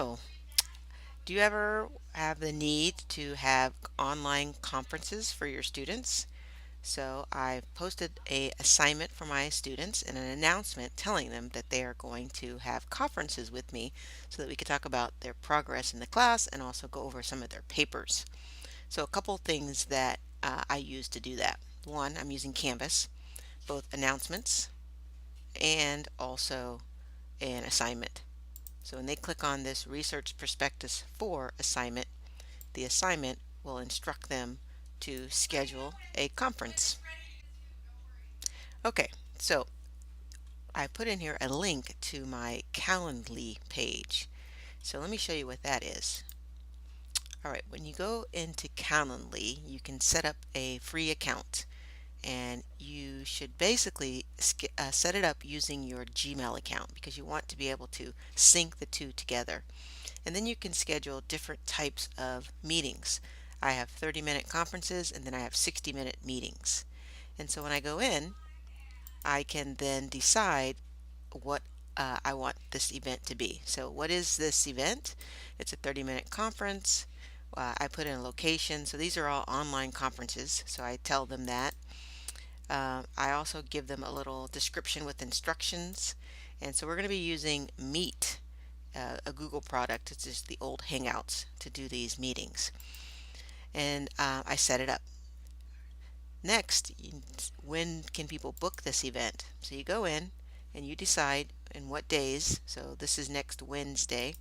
So, do you ever have the need to have online conferences for your students? So I've posted a assignment for my students and an announcement telling them that they are going to have conferences with me so that we can talk about their progress in the class and also go over some of their papers. So a couple things that I use to do that. One, I'm using Canvas, both announcements and also an assignment. So when they click on this Research Prospectus for assignment, the assignment will instruct them to schedule a conference. Okay, so I put in here a link to my Calendly page. So let me show you what that is. Alright, when you go into Calendly, you can set up a free account, and you should basically set it up using your Gmail account because you want to be able to sync the two together. And then you can schedule different types of meetings. I have 30-minute conferences and then I have 60-minute meetings. And so when I go in, I can then decide what I want this event to be. So what is this event? It's a 30-minute conference. I put in a location. So these are all online conferences. So I tell them that. I also give them a little description with instructions. And so we're going to be using Meet, a Google product. It's just the old Hangouts to do these meetings. And I set it up. Next, when can people book this event? So you go in and you decide in what days. So this is next Wednesday.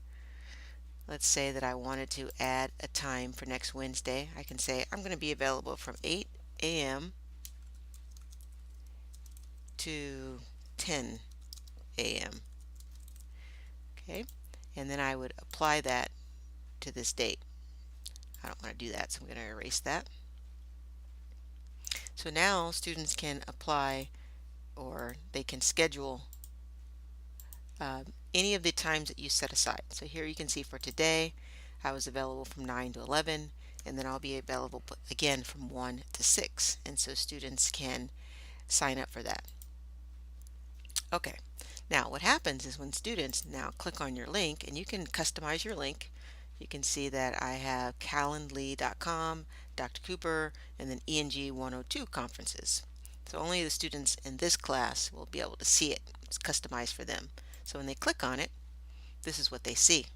Let's say that I wanted to add a time for next Wednesday. I can say I'm going to be available from 8 a.m. to 10 a.m. Okay, and then I would apply that to this date. I don't want to do that, so I'm going to erase that. So now students can apply, or they can schedule any of the times that you set aside. So here you can see for today I was available from 9 to 11, and then I'll be available again from 1 to 6, and so students can sign up for that. Okay, now what happens is when students now click on your link, and you can customize your link. You can see that I have calendly.com, Dr. Cooper, and then ENG 102 conferences. So only the students in this class will be able to see it. It's customized for them. So when they click on it, this is what they see.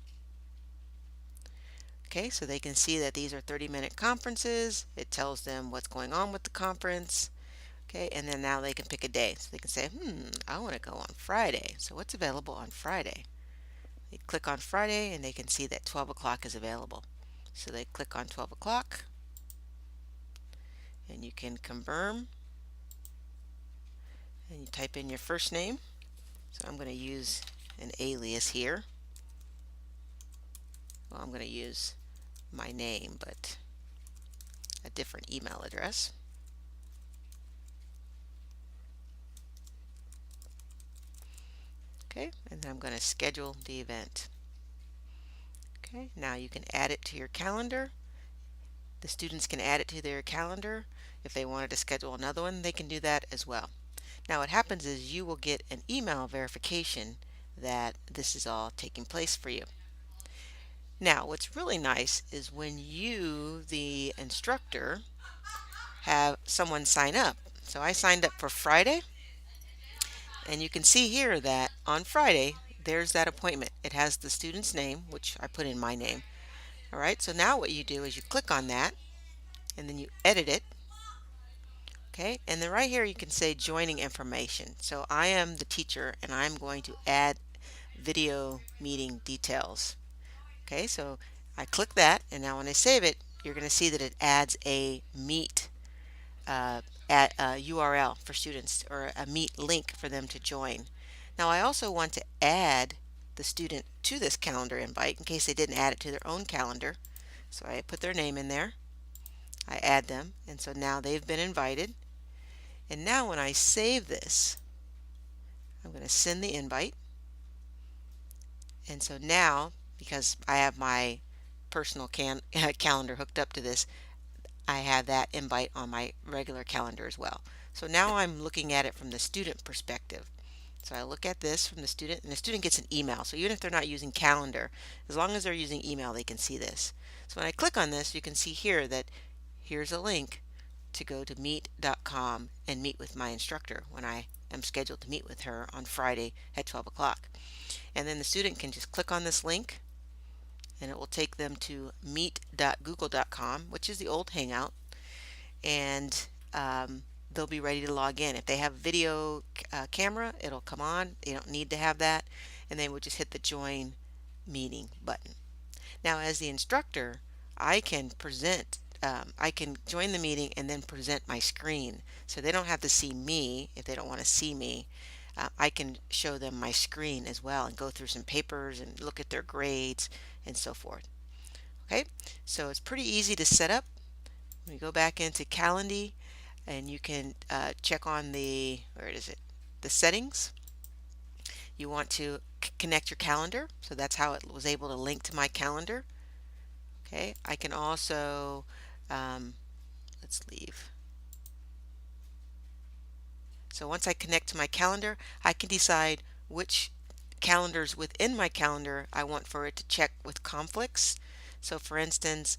Okay, so they can see that these are 30-minute conferences. It tells them what's going on with the conference. Okay, and then now they can pick a day. So they can say, I want to go on Friday. So what's available on Friday? They click on Friday and they can see that 12 o'clock is available. So they click on 12 o'clock and you can confirm and you type in your first name. So I'm going to use an alias here. Well, I'm going to use my name, but a different email address. Okay, and then I'm going to schedule the event. Okay, now you can add it to your calendar. The students can add it to their calendar. If they wanted to schedule another one, they can do that as well. Now what happens is you will get an email verification that this is all taking place for you. Now what's really nice is when you, the instructor, have someone sign up. So I signed up for Friday, and you can see here that on Friday there's that appointment. It has the student's name, which I put in my name. Alright, so now what you do is you click on that and then you edit it. Okay, and then right here you can say joining information. So I am the teacher and I'm going to add video meeting details. Okay, so I click that, and now when I save it, you're going to see that it adds a Meet URL for students, or a Meet link for them to join. Now I also want to add the student to this calendar invite in case they didn't add it to their own calendar. So I put their name in there, I add them, and so now they've been invited. And now when I save this, I'm going to send the invite. And so now, because I have my personal calendar hooked up to this, I have that invite on my regular calendar as well. So now I'm looking at it from the student perspective. So I look at this from the student, and the student gets an email. So even if they're not using Calendar, as long as they're using email, they can see this. So when I click on this, you can see here that here's a link to go to meet.com and meet with my instructor when I am scheduled to meet with her on Friday at 12 o'clock. And then the student can just click on this link, and it will take them to meet.google.com, which is the old Hangout, and they'll be ready to log in. If they have video camera, it'll come on. They don't need to have that, and they would just hit the join meeting button. Now, as the instructor, I can I can join the meeting and then present my screen. So they don't have to see me if they don't want to see me. I can show them my screen as well and go through some papers and look at their grades and so forth. Okay, so it's pretty easy to set up. We go back into Calendly, and you can check on where is it? The settings. You want to connect your calendar, so that's how it was able to link to my calendar. Okay, I can also, let's leave. So once I connect to my calendar, I can decide which calendars within my calendar I want for it to check with conflicts. So for instance,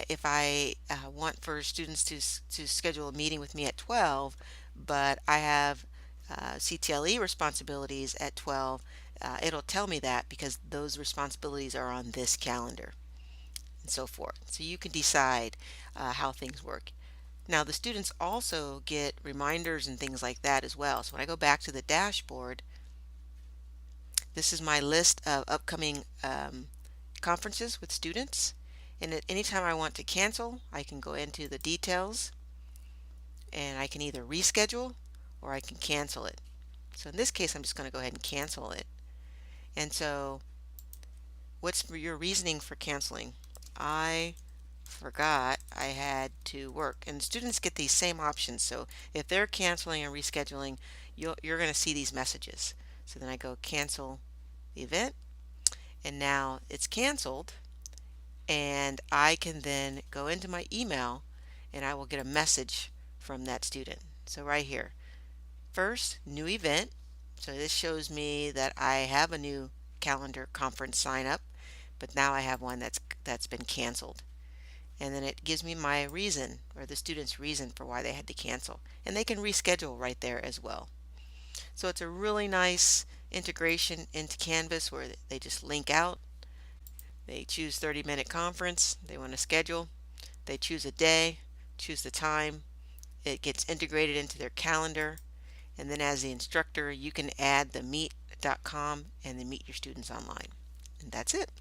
if I want for students to schedule a meeting with me at 12, but I have CTLE responsibilities at 12, it'll tell me that because those responsibilities are on this calendar and so forth. So you can decide how things work. Now the students also get reminders and things like that as well. So when I go back to the dashboard, this is my list of upcoming conferences with students. And at any time I want to cancel, I can go into the details and I can either reschedule or I can cancel it. So in this case, I'm just going to go ahead and cancel it. And so what's your reasoning for canceling? I forgot I had to work. And students get these same options. So if they're canceling and rescheduling, you're going to see these messages. So then I go cancel the event, and now it's canceled, and I can then go into my email and I will get a message from that student. So right here, first, new event. So this shows me that I have a new calendar conference sign up, but now I have one that's been canceled. And then it gives me my reason, or the student's reason for why they had to cancel. And they can reschedule right there as well. So it's a really nice integration into Canvas where they just link out. They choose 30-minute conference they want to schedule. They choose a day, choose the time. It gets integrated into their calendar. And then as the instructor, you can add the meet.com and then meet your students online. And that's it.